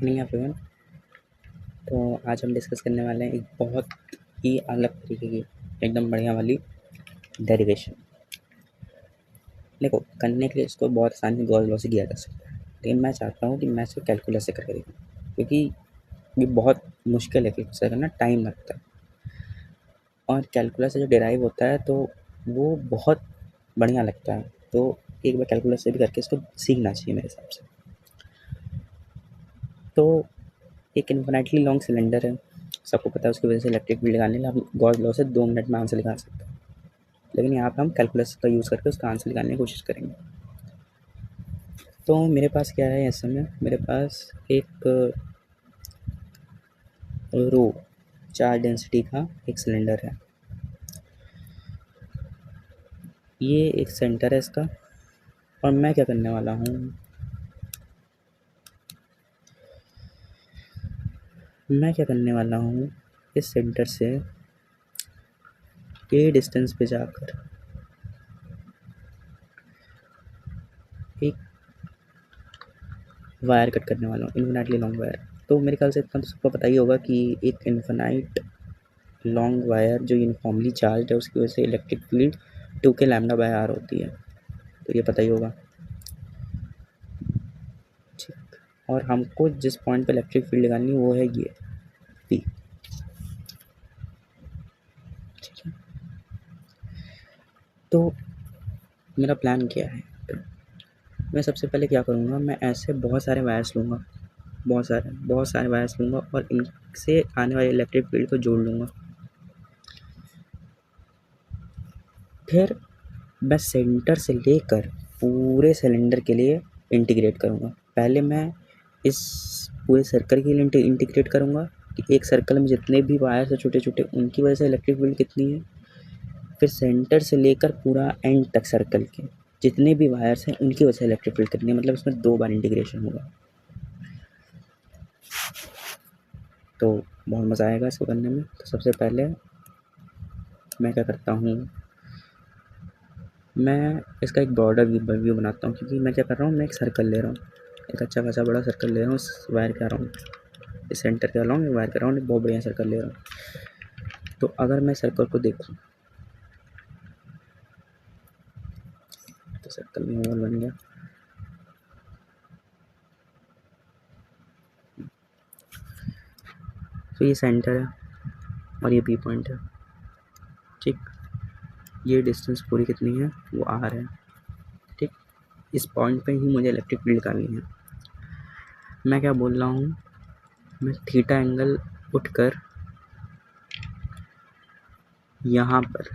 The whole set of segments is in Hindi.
नहीं एवरीवन। तो आज हम डिस्कस करने वाले हैं एक बहुत ही अलग तरीके की एकदम बढ़िया वाली डेरिवेशन। देखो, करने के लिए इसको बहुत आसानी से गॉस लॉ से किया जा सकता है, लेकिन मैं चाहता हूँ कि मैं इसको कैलकुलस से करके देखूँ, क्योंकि ये बहुत मुश्किल है कैलकुलस से करना, टाइम लगता है। और कैलकुलस से जो डिराइव होता है तो वो बहुत बढ़िया लगता है। तो एक बार कैलकुलस से भी करके इसको सीखना चाहिए मेरे हिसाब से। तो एक इन्फिनिटली लॉन्ग सिलेंडर है, सबको पता है, उसकी वजह से इलेक्ट्रिक फील्ड निकालने के लिए हम गॉस लॉ से 2 मिनट में आंसर निकाल सकते हैं, लेकिन यहाँ पे हम कैलकुलस का यूज़ करके उसका आंसर निकालने की कोशिश करेंगे। तो मेरे पास क्या है इस समय, मेरे पास एक रो 4 डेंसिटी का एक सिलेंडर है। ये एक सेंटर है इसका, और मैं क्या करने वाला हूँ, इस सेंटर से ए डिस्टेंस पे जाकर एक वायर कट करने वाला हूँ, इन्फिनिटली लॉन्ग वायर। तो मेरे ख्याल से इतना तो सबको पता ही होगा कि एक इन्फिनाइट लॉन्ग वायर जो यूनिफॉर्मली चार्ज है उसकी वजह से electric field 2k lambda by r होती है, तो ये पता ही होगा। ठीक, और हमको जिस पॉइंट पे इलेक्ट्रिक फील्ड निकालनी है वो है ये पी। ठीक है, तो मेरा प्लान क्या है, मैं सबसे पहले क्या करूँगा, मैं ऐसे बहुत सारे वायर्स लूँगा, बहुत सारे वायर्स लूँगा और इनसे आने वाले इलेक्ट्रिक फील्ड को जोड़ लूँगा। फिर मैं सेंटर से लेकर पूरे सिलेंडर के लिए इंटीग्रेट करूँगा। पहले मैं इस पूरे सर्कल के लिए इंटीग्रेट करूँगा कि एक सर्कल में जितने भी वायर्स हैं छोटे छोटे, उनकी वजह से इलेक्ट्रिक फील्ड कितनी है। फिर सेंटर से लेकर पूरा एंड तक सर्कल के जितने भी वायर्स हैं उनकी वजह से इलेक्ट्रिक फील्ड कितनी है, मतलब इसमें 2 बार इंटीग्रेशन होगा। तो बहुत मज़ा आएगा इसको करने में। तो सबसे पहले मैं क्या करता हूँ, मैं इसका एक ब्रॉडर व्यू बनाता हूँ, क्योंकि मैं क्या कर रहा हूँ, मैं एक सर्कल ले रहा हूँ, एक अच्छा खासा बड़ा सर्कल ले रहा हूँ इस वायर के अराउंड, इस सेंटर के अराउंड, वायर के अराउंड एक बहुत बढ़िया सर्कल ले रहा हूँ। तो अगर मैं सर्कल को देखूँ तो सर्कल में होल बन गया। तो ये सेंटर है और ये बी पॉइंट है। ठीक, ये डिस्टेंस पूरी कितनी है, वो आर है। ठीक, इस पॉइंट पे ही मुझे इलेक्ट्रिक फील्ड निकालनी है। मैं क्या बोल रहा हूँ, मैं थीटा एंगल उठकर यहाँ पर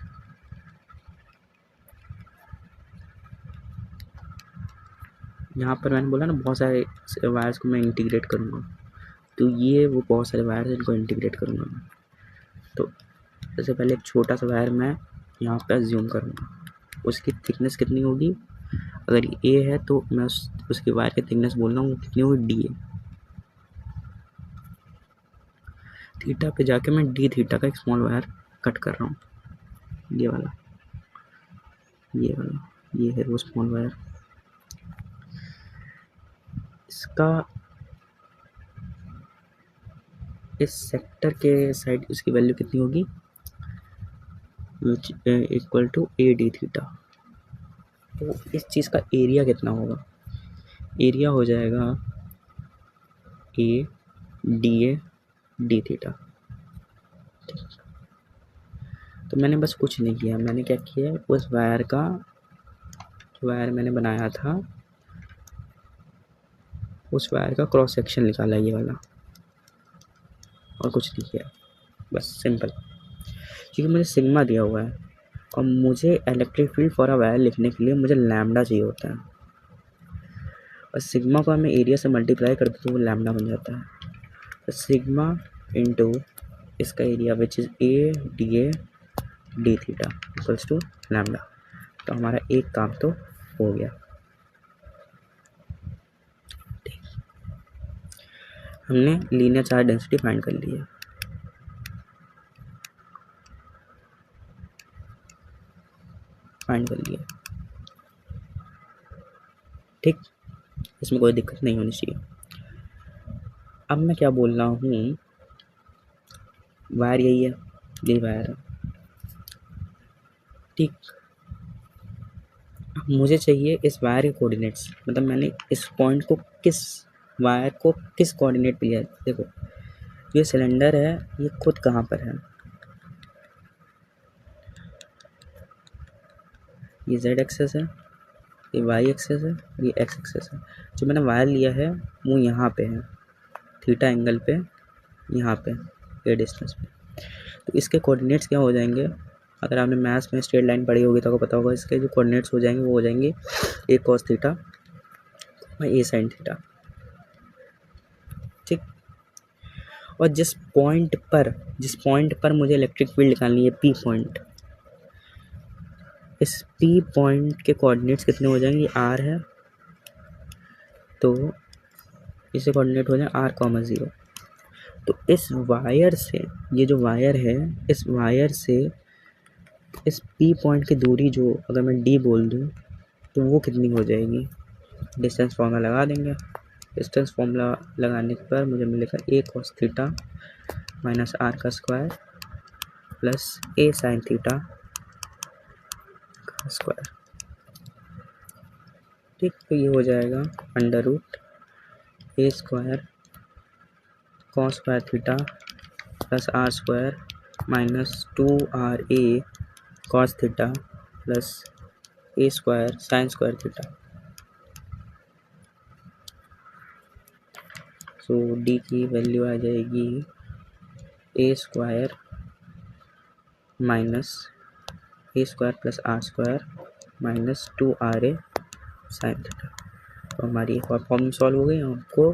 मैंने बोला ना बहुत सारे वायर्स को मैं इंटीग्रेट करूँगा, तो ये वो बहुत सारे वायर्स इनको इंटीग्रेट करूँगा मैं। तो सबसे पहले एक छोटा सा वायर मैं यहाँ पे अज्यूम करूँगा, उसकी थिकनेस कितनी होगी, अगर ए है तो मैं उसके वायर की थिकनेस बोल रहा हूँ कितनी होगी, डी है। थीटा पे जाके मैं डी थीटा का एक स्मॉल वायर कट कर रहा हूँ, ये वाला, ये है वो स्मॉल वायर। इसका इस सेक्टर के साइड उसकी वैल्यू कितनी होगी, which equal to a d theta. तो इस चीज़ का एरिया कितना होगा, एरिया हो जाएगा ए डी थीटा। तो मैंने बस कुछ नहीं किया, मैंने क्या किया, उस वायर का जो वायर मैंने बनाया था उस वायर का क्रॉस सेक्शन निकाला, ये वाला, और कुछ नहीं किया, बस सिंपल। क्योंकि मुझे सिग्मा दिया हुआ है और मुझे electric field for a wire लिखने के लिए मुझे लैम्डा चाहिए होता है, और सिग्मा को हमें एरिया से मल्टीप्लाई कर दो तो वो लैम्डा बन जाता है। तो सिग्मा इंटू इसका area which is a d theta equals to lambda. तो हमारा एक काम तो हो गया। हमने लीनियर चार्ज डेंसिटी फाइंड कर ली है। ठीक, इसमें कोई दिक्कत नहीं होनी चाहिए। अब मैं क्या बोल रहा हूँ, वायर यही है, यही वायर है, ठीक। मुझे चाहिए इस वायर के कोऑर्डिनेट्स, मतलब मैंने इस पॉइंट को किस वायर को किस कोऑर्डिनेट पे लिया है। देखो ये सिलेंडर है, ये खुद कहाँ पर है, ये जेड एक्सेस है, ये वाई एक्सेस है, ये एक्स एक्सेस है। जो मैंने वायर लिया है वो यहाँ पे है, थीटा एंगल पे, यहाँ पे ये डिस्टेंस पे। तो इसके कोऑर्डिनेट्स क्या हो जाएंगे, अगर आपने मैथ्स में स्ट्रेट लाइन पढ़ी होगी तो आपको पता होगा, इसके जो कोऑर्डिनेट्स हो जाएंगे वो हो जाएंगे ए कॉस थीटा ए साइन थीटा, ठीक। और जिस पॉइंट पर मुझे इलेक्ट्रिक फील्ड निकालनी है, पी पॉइंट, इस पी पॉइंट के कोऑर्डिनेट्स कितने हो जाएंगे, आर है तो इससे कोऑर्डिनेट हो जाए आर कॉमा 0। तो इस वायर से, ये जो वायर है, इस वायर से इस पी पॉइंट की दूरी जो अगर मैं डी बोल दूँ तो वो कितनी हो जाएगी, डिस्टेंस फॉर्मूला लगा देंगे। डिस्टेंस फॉर्मूला लगाने पर मुझे मिलेगा a cos theta minus r का square plus a sine theta का स्क्वायर, ठीक। तो ये हो जाएगा under root a square cos square theta plus r square minus 2RA cos theta plus a square sine square theta. So d की वैल्यू आ जाएगी a square minus a square plus r square minus 2RA sine theta. तो हमारी एक और प्रॉब्लम सॉल्व हो गई, हमको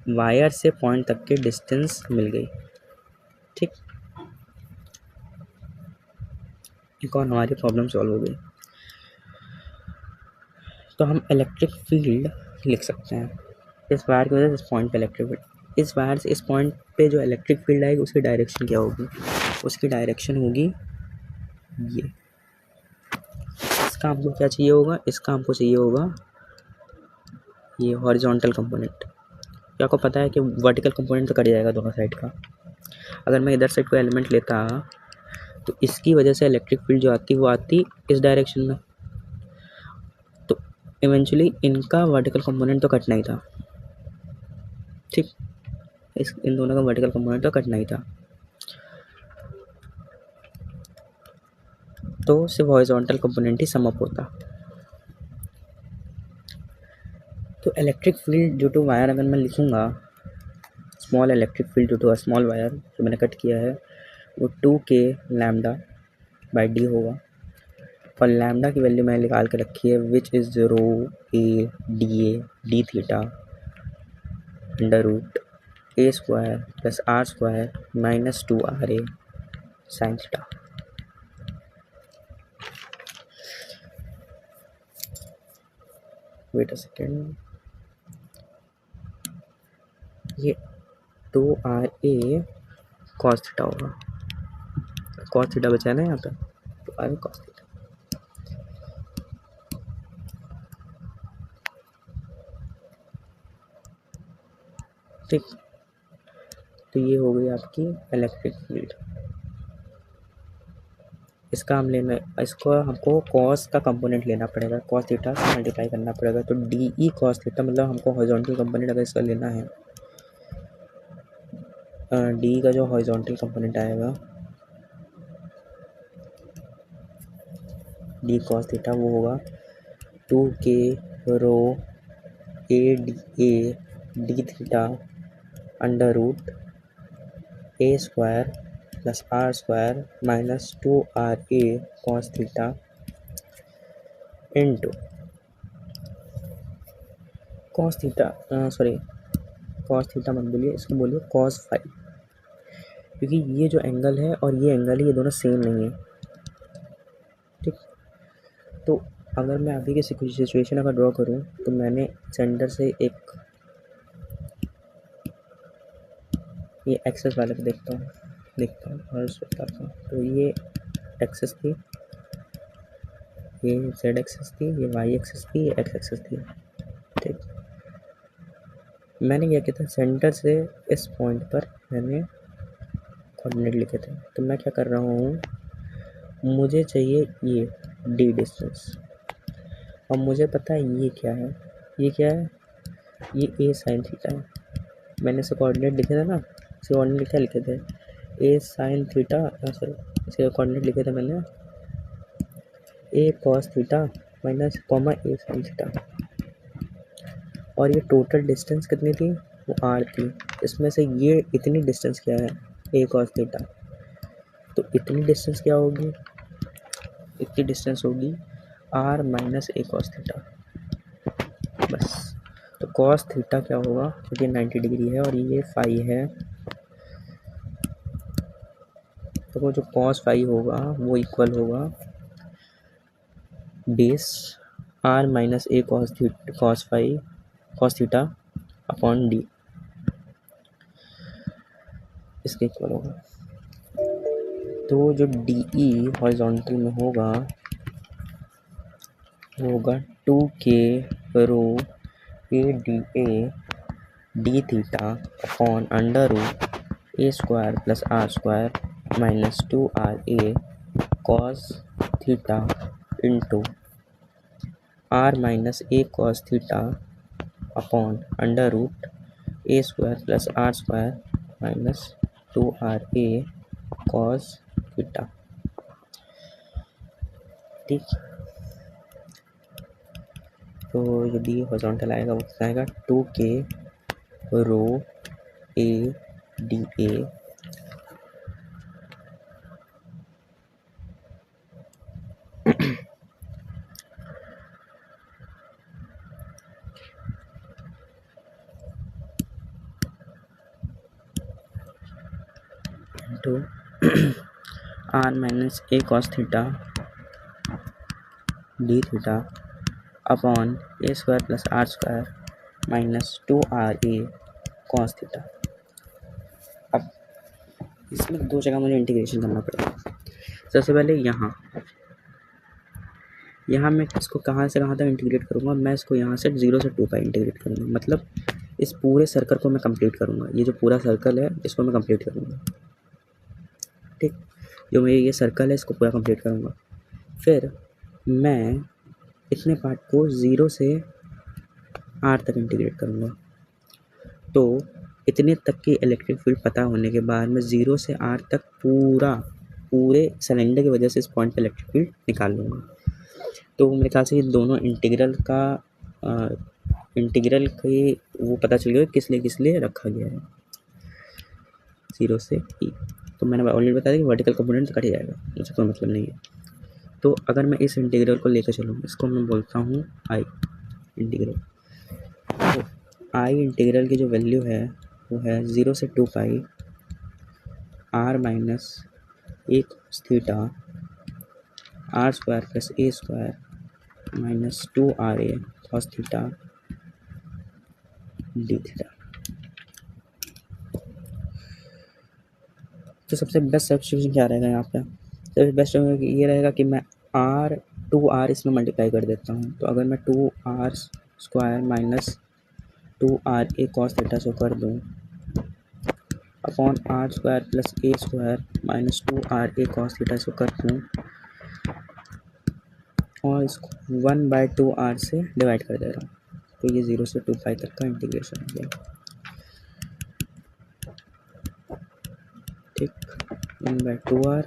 वायर से पॉइंट तक की डिस्टेंस मिल गई, ठीक। एक और हमारी प्रॉब्लम सॉल्व हो गई। तो हम इलेक्ट्रिक फील्ड लिख सकते हैं इस वायर की वजह से, इस पॉइंट पे इलेक्ट्रिक फील्ड, इस वायर से इस पॉइंट पे जो इलेक्ट्रिक फील्ड आएगी उसकी डायरेक्शन क्या होगी, उसकी डायरेक्शन होगी ये। इसका हमको क्या चाहिए होगा, इसका हमको चाहिए होगा ये हॉरिजॉन्टल कंपोनेंट। क्या आपको पता है कि वर्टिकल कंपोनेंट तो कट जाएगा दोनों साइड का। अगर मैं इधर साइड को एलिमेंट लेता तो इसकी वजह से इलेक्ट्रिक फील्ड जो आती वो आती इस डायरेक्शन में, तो इवेंचुअली इनका वर्टिकल कंपोनेंट तो कटना ही था, ठीक। इन दोनों का वर्टिकल कंपोनेंट तो कटना ही था, तो सिर्फ हॉरिजॉन्टल कंपोनेंट ही सम अप होता। तो electric field due to wire अगर मैं लिखूँगा, small electric field due to a small wire जो मैंने कट किया है वो 2K लैम्डा बाई डी होगा। और लैम्डा की वैल्यू मैंने निकाल के रखी है which is 0 d theta under root a square plus r square minus 2RA sine theta. Wait a second, ये 2RA कॉस थीटा होगा, कॉस थीटा बचा है ना यहाँ पे, तो RA कॉस थीटा, ठीक। तो ये हो गई आपकी इलेक्ट्रिक फील्ड। इसका हम लेना, इसको हमको कॉस का कंपोनेंट लेना पड़ेगा, कॉस थीटा से मल्टीप्लाई करना पड़ेगा, तो DE कॉस थीटा, मतलब हमको हॉरिजॉन्टल कंपोनेंट अगर इसका लेना है, डी का जो हॉरिजॉन्टल कंपोनेंट आएगा डी कॉस थीटा वो होगा 2K rho a d theta under root a square plus r square minus 2RA cos theta into cos theta, sorry cos theta मत बोलिए, इसको बोलिए कॉस फाई, क्योंकि ये जो एंगल है और ये एंगल है ये दोनों सेम नहीं है, ठीक। तो अगर मैं अभी की सिचुएशन अगर ड्रॉ करूँ तो मैंने सेंटर से एक ये एक्सेस वाले को देखता हूँ और उसको बताता हूँ। तो ये एक्सेस थी, ये जेड एक्सेस थी, ये वाई एक्सेस थी, ये एक्स एक्सेस थी, ठीक। मैंने क्या किया था, सेंटर से इस पॉइंट पर मैंने कोऑर्डिनेट लिखे थे। तो मैं क्या कर रहा हूँ, मुझे चाहिए ये डी डिस्टेंस, और मुझे पता है ये क्या है, ये क्या है, ये ए साइन थीटा है। मैंने इसे कोऑर्डिनेट लिखे थे ना, इसे कोऑर्डिनेट क्या लिखे थे, ए साइन थीटा, सॉरी इसे कोऑर्डिनेट लिखे थे मैंने ए कॉस थीटा माइनस कॉमा ए साइन थीटा। और ये टोटल डिस्टेंस कितनी थी, वो आर थी। इसमें से ये इतनी डिस्टेंस क्या है, ए कॉस थीटा। तो इतनी डिस्टेंस क्या होगी, इतनी डिस्टेंस होगी r minus a cos theta, बस। तो कॉस थीटा क्या होगा, क्योंकि 90 डिग्री है और ये फाई है, तो वो जो कॉस फाई होगा वो इक्वल होगा base r minus a cos theta upon d, इसके इक्वल होगा। तो जो डी ई हॉरिजॉन्टल में होगा वो होगा 2k rho a d theta upon under root a square plus r square minus 2RA cos theta into r minus a cos theta upon under root a square plus r square minus 2RA cos theta. ठीक, तो जो डी हॉरिजॉन्टल आएगा वो कितना आएगा, 2k rho a d a into r minus a cos theta d theta upon a square plus r square minus 2RA cos theta. अब इसमें दो जगह मुझे इंटीग्रेशन करना पड़ेगा। सबसे पहले यहाँ मैं इसको कहाँ से कहाँ तक इंटीग्रेट करूँगा, मैं इसको यहाँ से 0 से 2 पाई इंटीग्रेट करूँगा, मतलब इस पूरे सर्कल को मैं कंप्लीट करूँगा। ये जो पूरा सर्कल है इसको मैं कंप्लीट करूँगा। ठीक, जो मेरे ये सर्कल है इसको पूरा कंप्लीट करूँगा। फिर मैं इतने पार्ट को 0 से R तक इंटीग्रेट करूँगा। तो इतने तक की इलेक्ट्रिक फील्ड पता होने के बाद मैं 0 से R तक पूरे सिलेंडर की वजह से इस पॉइंट पे इलेक्ट्रिक फील्ड निकाल लूँगा। तो मेरे ख्याल से ये दोनों इंटीग्रल के वो पता चल गया किस लिए रखा गया है 0 से E। तो मैंने ऑलरेडी बताया कि वर्टिकल कंपोनेंट कट जाएगा, मुझे कोई मतलब नहीं है। तो अगर मैं इस इंटीग्रल को लेकर चलूँ, इसको मैं बोलता हूँ आई इंटीग्रल। तो आई इंटीग्रल की जो वैल्यू है वो है 0 से 2 pi r minus a cos theta r square plus a square minus 2RA cos theta d theta. तो सबसे बेस्ट सब्स्टिट्यूशन क्या रहेगा यहाँ पे, सबसे बेस्ट ये रहेगा कि मैं टू आर इसमें मल्टीप्लाई कर देता हूँ। तो अगर मैं 2R square minus 2RA cos theta से कर दूँ upon r square plus a square minus 2RA cos theta से कर दूँ और इसको 1/2R से डिवाइड कर दे रहा हूँ। तो ये 0 से 2 पाई तक का इंटीग्रेशन हो गया। ठीक, 1/2R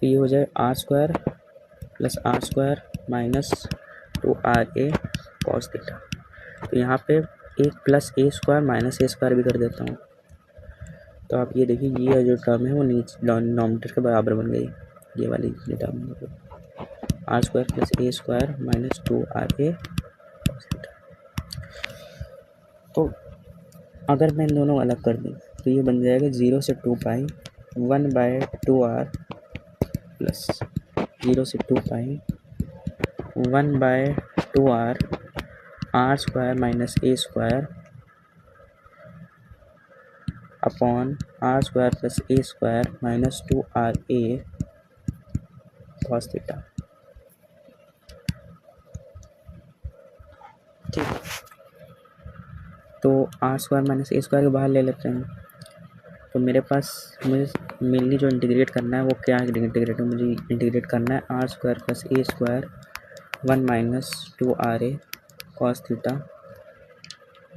तो ये हो जाए r square plus r square minus 2RA cos theta. तो यहाँ पे एक plus a square minus a square भी कर देता हूँ। तो आप ये देखिए ये जो टर्म है वो नीचे डिनोमिनेटर के बराबर बन गई, ये वाली term r square plus a square minus 2RA cos theta. तो अगर मैं इन दोनों अलग कर दूँ तो ये बन जाएगा 0 से 2 पाई 1/2R प्लस 0 से 2 pi 1/2R r square minus a square upon r square plus a square minus 2RA cos theta. ठीक है, तो r square minus a square के बाहर ले लेते हैं। तो मेरे पास मुझे मेनली जो इंटीग्रेट करना है वो क्या है, इंटीग्रेट मुझे इंटीग्रेट करना है r square plus a square 1 minus 2r cos theta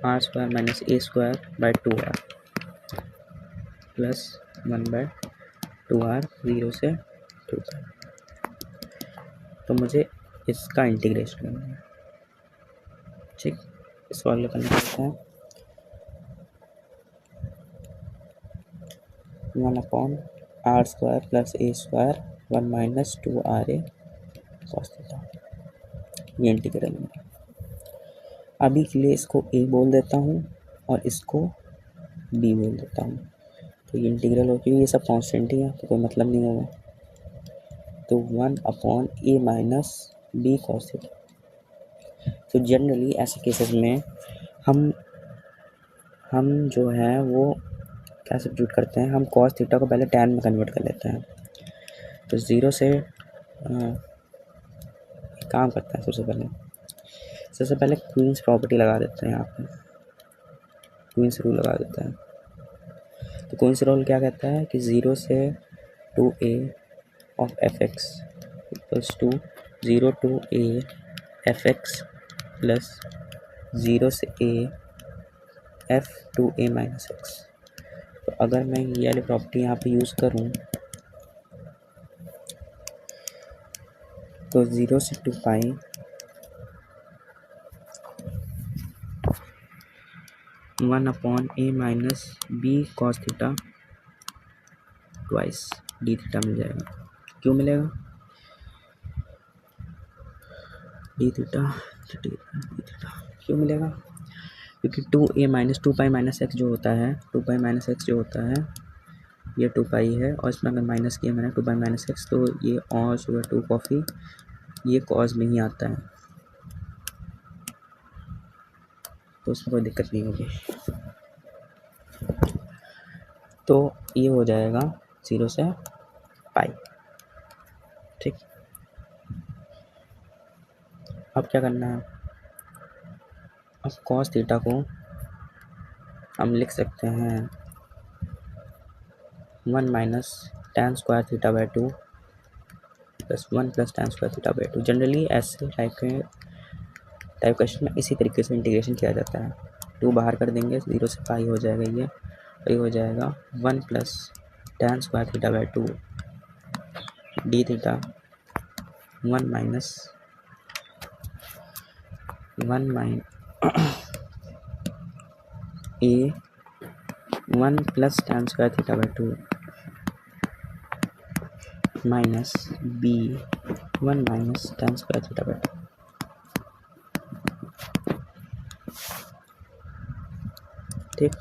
r square minus a square by 2r plus 1/2r 0 से 2 तक। तो मुझे इसका इंटीग्रेशन करना है। ठीक, सॉल्व करना पड़ता है 1/r square plus a square 1 minus 2r cos theta, ये इंटीग्रल है। अभी के लिए इसको ए बोल देता हूँ और इसको बी बोल देता हूँ। तो ये इंटीग्रल हो, क्योंकि ये सब कांस्टेंट ही है तो कोई मतलब नहीं होगा। तो 1/a minus b cos theta. तो जनरली ऐसे केसेस में हम जो है वो क्या सब्स्टिट्यूट करते हैं, हम कॉस थीटा को पहले टैन में कन्वर्ट कर लेते हैं। तो 0 से काम करता है। सबसे पहले क्वींस प्रॉपर्टी लगा देते हैं, यहाँ पे क्वींस रूल लगा देते हैं। तो क्वींस रूल क्या कहता है कि 0 से 2a of fx equals to 0 to a fx plus 0 से a f to a minus x। तो अगर मैं ये वाली प्रॉपर्टी यहाँ पे यूज़ करूँ तो 0 से 2 pi one upon a minus b cos theta twice d theta मिल जाएगा। क्यों मिलेगा डी थीटा क्यों मिलेगा? क्योंकि 2a minus 2 pi minus x जो होता है, 2 पाई माइनस एक्स जो होता है ये 2 पाई है, और इसमें अगर माइनस किया मैंने 2 पाई माइनस एक्स तो ये और सुबह 2 कॉफ़ी ये कॉस में ही आता है, तो उसमें कोई दिक्कत नहीं होगी। तो ये हो जाएगा 0 से पाई। ठीक, अब क्या करना है, अब कॉस थीटा को हम लिख सकते हैं 1 minus tan square theta by 2 plus 1 plus tan square theta by 2। Generally ऐसे टाइप क्वेश्चन में इसी तरीके से इंटीग्रेशन किया जाता है। 2 बाहर कर देंगे, 0 से पाई हो जाएगा, ये हो जाएगा 1 plus tan square theta by 2 d theta 1 minus 1 plus tan square theta by 2 minus b 1 minus tan square theta by 2। ठीक,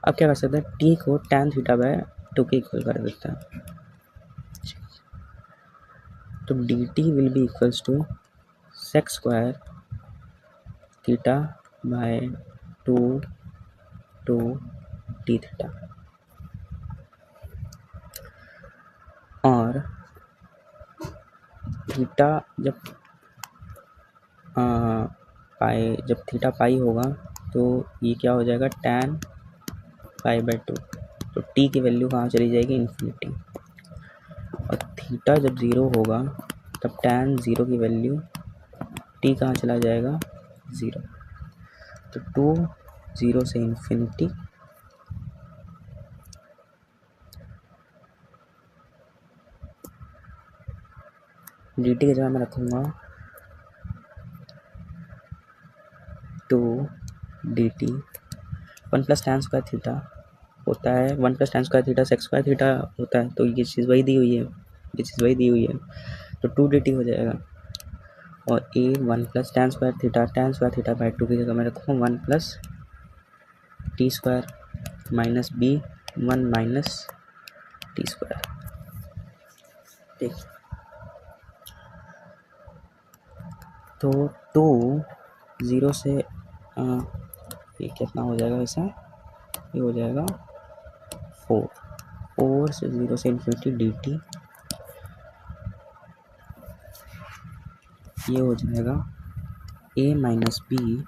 अब क्या कर सकते हैं, टी को tan थीटा बाई 2 के इक्वल कर देते हैं। तो d t will be equals to sec square theta by 2 two t theta, और थीटा जब थीटा पाई होगा तो ये क्या हो जाएगा tan पाई बाई 2। तो टी की वैल्यू कहाँ चली जाएगी, इन्फिनिटी। और थीटा जब 0 होगा तब tan 0 की वैल्यू टी कहाँ चला जाएगा, 0। तो 2 0 से इन्फिनिटी डी टी की जगह मैं रखूँगा 2 d t 1 plus tan square theta होता है, 1 plus tan square theta sec square theta होता है। तो ये चीज़ वही दी हुई है, तो 2 डी टी हो जाएगा। और a 1 plus tan square theta by 2 की जगह मैं रखूँगा 1 plus t square minus b 1 minus t square. ठीक, तो 2 0 से ये कितना हो जाएगा वैसे, ये हो जाएगा 4 से 0 से इन्फिनिटी डी टी ये हो जाएगा a minus b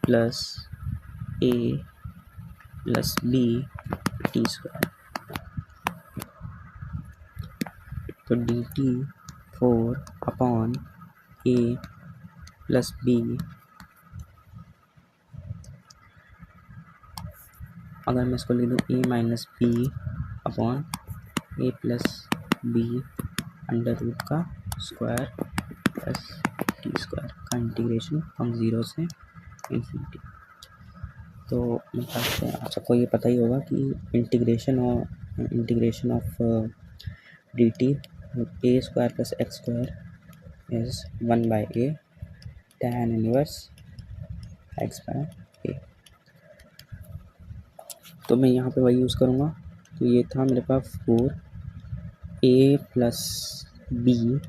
plus a plus b t square. तो d t 4/a plus b, अगर मैं इसको लिख दूँ a minus b upon a plus b under root का स्क्वायर प्लस टी स्क्वायर का इंटीग्रेशन फ्रॉम 0 से इन्फिनिटी। तो मेरे ख्याल से आप सबको ये पता ही होगा कि integration of d t a square plus x square is 1/a tan inverse x by a. तो मैं यहाँ पे वही यूज़ करूँगा। तो ये था मेरे पास 4a प्लस बी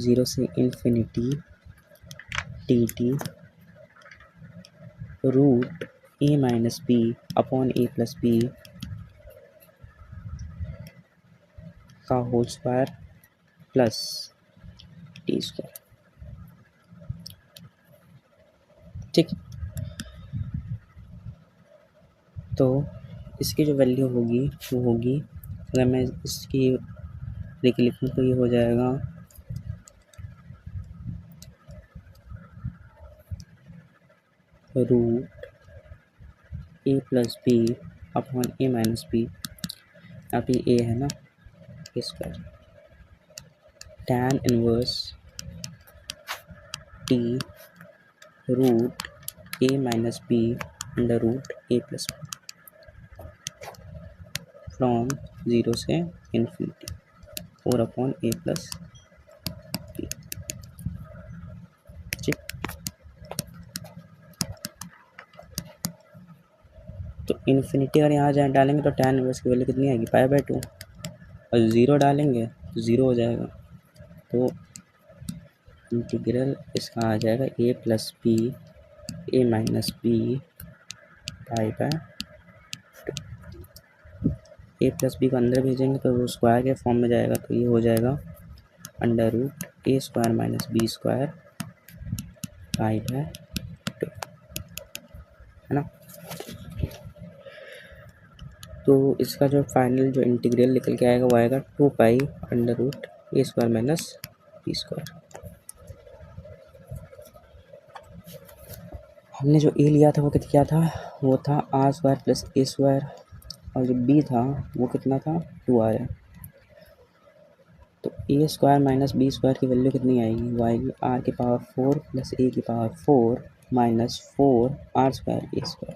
0 से infinity t t root a minus b upon a plus b का whole square plus t square. ठीक, तो इसकी जो वैल्यू होगी वो होगी, अगर मैं इसकी देखिए लिखूँ तो ये हो जाएगा root a plus b upon a minus b, यहाँ पे a है ना, a square tan inverse t root a minus b under root a plus b from 0 से इन्फिनिटी 4/a प्लस बी। ठीक, तो इन्फिनिटी अगर यहाँ जाए डालेंगे तो tan इनवर्स की वैल्यू कितनी आएगी, π/2, और 0 डालेंगे तो 0 हो जाएगा। तो इंटीग्रल इसका आ जाएगा a plus b a minus b π/2। a plus b को अंदर भेजेंगे तो वो स्क्वायर के फॉर्म में जाएगा, तो ये हो जाएगा under root a square minus b square π/2, है ना। तो इसका जो फाइनल जो इंटीग्रल निकल के आएगा वो आएगा 2π under root a square minus b square. हमने जो a लिया था वो क्या था, वो था r square plus a square, और जो b था वो कितना था 2r है। तो a square minus b square की वैल्यू कितनी आएगी, वो आएगी r की पावर 4 प्लस a की power 4 minus 4 r square a square,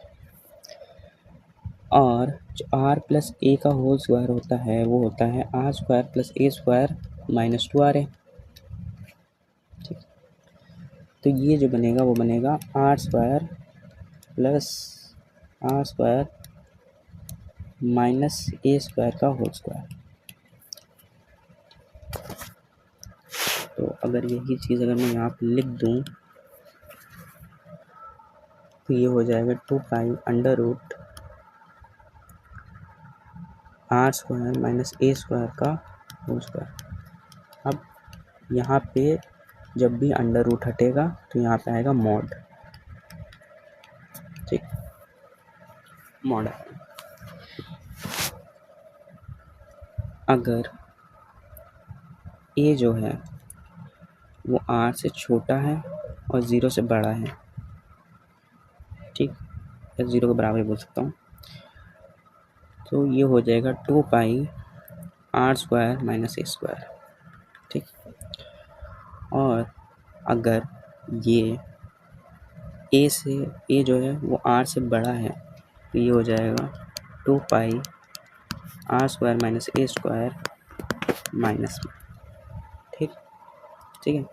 और जो r प्लस a का होल स्क्वायर होता है वो होता है r square plus a square minus 2r है। ठीक, तो ये जो बनेगा वो बनेगा r square plus r square minus a square का होल स्क्वायर। तो अगर यही चीज़ अगर मैं यहाँ पे लिख दूँ तो ये हो जाएगा 2π under root r square minus a square का होल स्क्वायर। अब यहाँ पे जब भी अंडर रूट हटेगा तो यहाँ पे आएगा मॉड। ठीक, मॉड आएगा। अगर a जो है वो r से छोटा है और 0 से बड़ा है, ठीक, या 0 के बराबर बोल सकता हूँ, तो ये हो जाएगा 2π r square minus a square. ठीक, और अगर ये a जो है वो r से बड़ा है तो ये हो जाएगा 2π r square minus a square minus में। ठीक, ठीक है,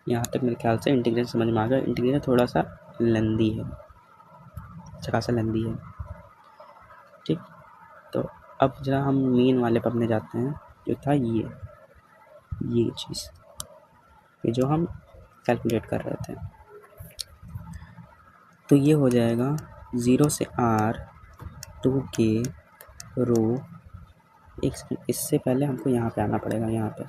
यहाँ तक मेरे ख्याल से इंटीग्रेशन समझ में आ गया। इंटीग्रेशन थोड़ा सा लेंदी है, अच्छा खासा लेंदी है। ठीक, तो अब जरा हम मेन वाले पर अपने जाते हैं, जो था ये चीज़, ये जो हम कैलकुलेट कर रहे थे। तो ये हो जाएगा 0 से r 2k रो एक सेकंड, इससे पहले हमको यहाँ पे आना पड़ेगा, यहाँ पे।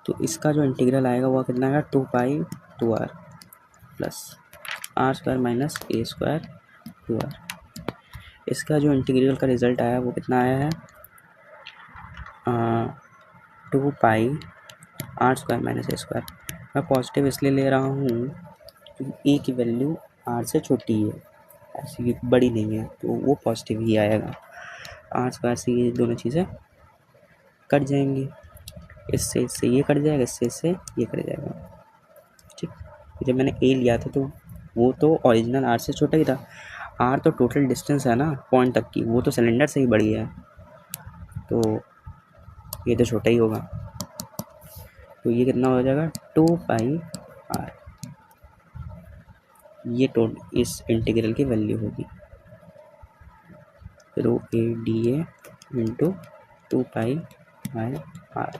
तो इसका जो इंटीग्रल आएगा वो कितना आएगा, 2 पाई 2r plus r² minus a² 2r। इसका जो इंटीग्रल का रिजल्ट आया वो कितना आया है, 2 पाई r² माइनस a²। मैं पॉजिटिव इसलिए ले रहा हूँ क्योंकि a की वैल्यू r से छोटी है, ऐसी बड़ी नहीं है, तो वो पॉजिटिव ही आएगा। r² से ये दोनों चीज़ें कट जाएंगी, इससे इससे ये कट जाएगा, इससे ये कट जाएगा। ठीक, जब मैंने a लिया था तो वो तो ओरिजिनल r से छोटा ही था। r तो टोटल डिस्टेंस है ना पॉइंट तक की, वो तो सिलेंडर से ही बड़ी है, तो ये तो छोटा ही होगा। तो ये कितना हो जाएगा, 2 पाई r। ये टोटल इस इंटीग्रल की वैल्यू होगी, रो a dA into 2 pi by r।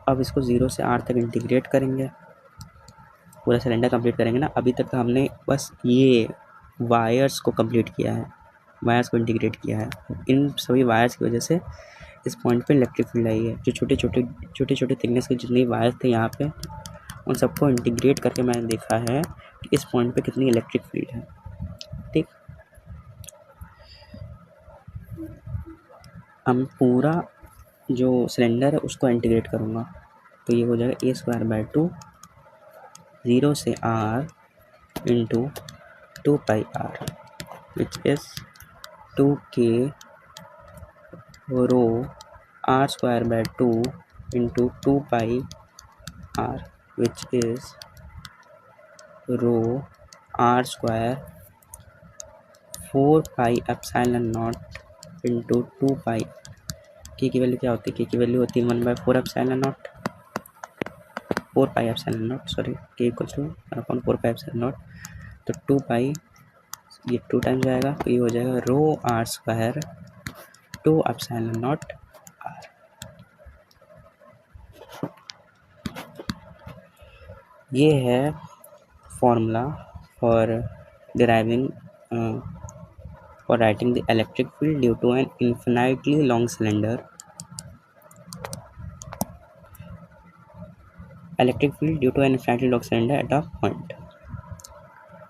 अब इसको 0 से r तक इंटीग्रेट करेंगे, पूरा सिलेंडर कंप्लीट करेंगे ना। अभी तक हमने बस ये वायर्स को कंप्लीट किया है, वायर्स को इंटीग्रेट किया है। इन सभी वायर्स की वजह से इस पॉइंट पे इलेक्ट्रिक फील्ड आई है। जो छोटे छोटे थिकनेस के जितने वायर्स थे यहाँ पे, उन सबको इंटीग्रेट करके मैंने देखा है कि इस पॉइंट पे कितनी इलेक्ट्रिक फील्ड है। ठीक, हम पूरा जो सिलेंडर है उसको इंटीग्रेट करूँगा, तो ये हो जाएगा a²/2 0 से r into 2 pi r which is 2k rho r²/2 into 2 pi r which is rho r² 4 pi epsilon naught into 2 pi. के की वैल्यू क्या होती है, के की वैल्यू होती है 1/4 epsilon naught, 4 pi epsilon naught, sorry, k equals to 1/4 pi epsilon naught. तो 2 पाई, ये 2 टाइम्स जाएगा, तो ये हो जाएगा रो r² 2 एप्सिलॉन नॉट r। ये है formula for deriving for writing the electric field due to an infinitely long cylinder. Electric field due to an infinitely long cylinder at a point.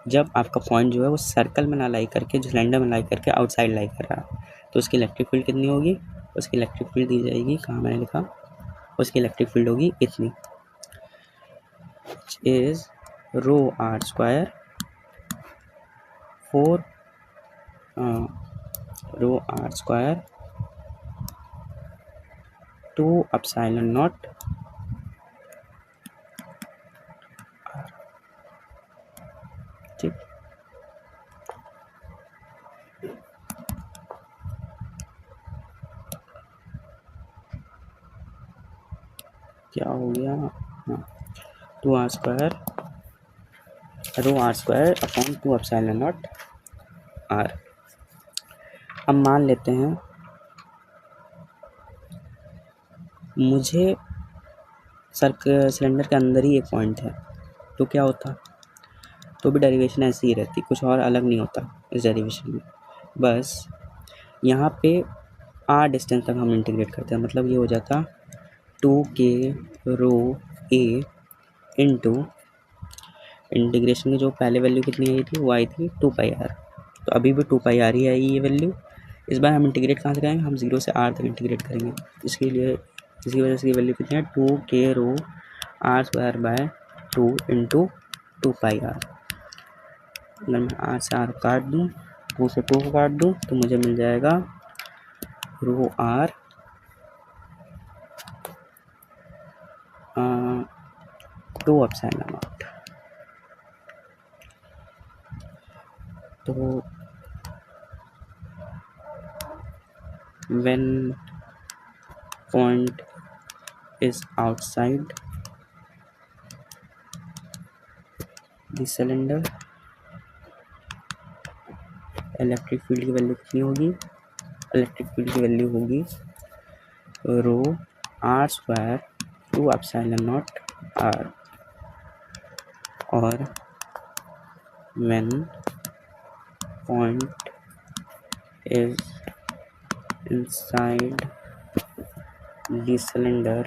जब आपका पॉइंट जो है वो सर्कल में ना लाई करके, जो सिलेंडर में लाई करके आउटसाइड लाई कर रहा है, तो उसकी इलेक्ट्रिक फील्ड कितनी होगी, उसकी इलेक्ट्रिक फील्ड दी जाएगी, कहाँ मैंने लिखा, उसकी इलेक्ट्रिक फील्ड होगी इतनी, is rho r² 4 rho r² 2 epsilon naught r। ठीक, क्या हो गया, हाँ, 2r² rho r² upon 2 epsilon naught r। अब मान लेते हैं मुझे सिलेंडर के अंदर ही एक पॉइंट है, तो क्या होता, तो भी डेरिवेशन ऐसी ही रहती, कुछ और अलग नहीं होता इस डेरिवेशन में। बस यहाँ पे r डिस्टेंस तक हम इंटीग्रेट करते हैं, मतलब ये हो जाता 2k row a into integration की जो पहले वैल्यू कितनी आई थी, वो आई थी 2 पाई r, तो अभी भी 2 पाई r ही आई ये वैल्यू। इस बार हम इंटीग्रेट कहाँ से करेंगे, हम 0 से r तक इंटीग्रेट करेंगे, इसके लिए इसकी वजह से ये वैल्यू कितनी है, 2k rho r²/2 into 2 pi r। अगर मैं r से r काट दूँ, 2 से 2 को काट दूँ, तो मुझे मिल जाएगा रो r 2 एप्सिलॉन नॉट। तो when point is outside the cylinder, electric field की वैल्यू कितनी होगी, इलेक्ट्रिक फील्ड की वैल्यू होगी रो r² 2 एप्सिलॉन नॉट r। और when point is inside the cylinder,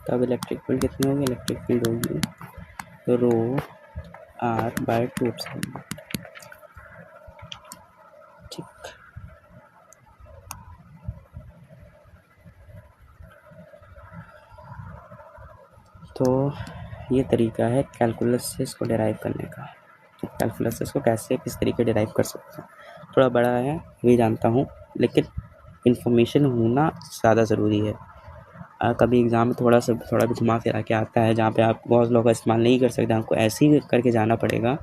तब इलेक्ट्रिक फील्ड कितनी होगी? इलेक्ट्रिक फील्ड होगी रो आर बाय 2 ठीक। तो ये तरीका है कैलकुलस से इसको डिराइव करने का। कैलकुलस से इसको कैसे किस तरीके डिराइव कर सकते हैं, थोड़ा बड़ा है ये जानता हूँ, लेकिन इन्फॉर्मेशन होना ज़्यादा ज़रूरी है। कभी एग्ज़ाम में थोड़ा भी घुमा फिरा के आता है जहाँ पे आप गॉस लॉ का इस्तेमाल नहीं कर सकते, आपको ऐसे ही करके जाना पड़ेगा।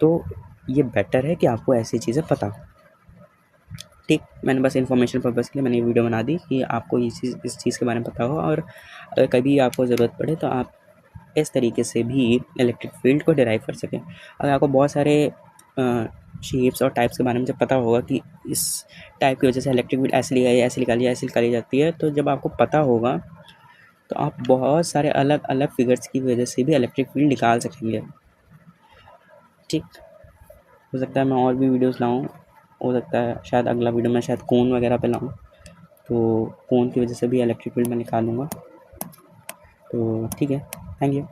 तो ये बेटर है कि आपको ऐसी चीज़ें पता हो। ठीक, मैंने बस इन्फॉर्मेशन पर्पज़ के लिए मैंने ये वीडियो बना दी कि आपको इस चीज़ के बारे में पता हो, और अगर कभी आपको ज़रूरत पड़े तो आप इस तरीके से भी इलेक्ट्रिक फील्ड को डिराइव कर सकें। अगर आपको बहुत सारे शेप्स और टाइप्स के बारे में जब पता होगा कि इस टाइप की वजह से इलेक्ट्रिक फील्ड ऐसे निकाली जाती है, तो जब आपको पता होगा तो आप बहुत सारे अलग अलग फिगर्स की वजह से भी इलेक्ट्रिक फील्ड निकाल सकेंगे। ठीक, हो सकता है मैं और भी वीडियोस लाऊं, हो सकता है शायद अगला वीडियो में शायद कोन वगैरह पे लाऊं, तो कोन की वजह से भी इलेक्ट्रिक फील्ड मैं निकालूंगा। तो ठीक है, थैंक यू।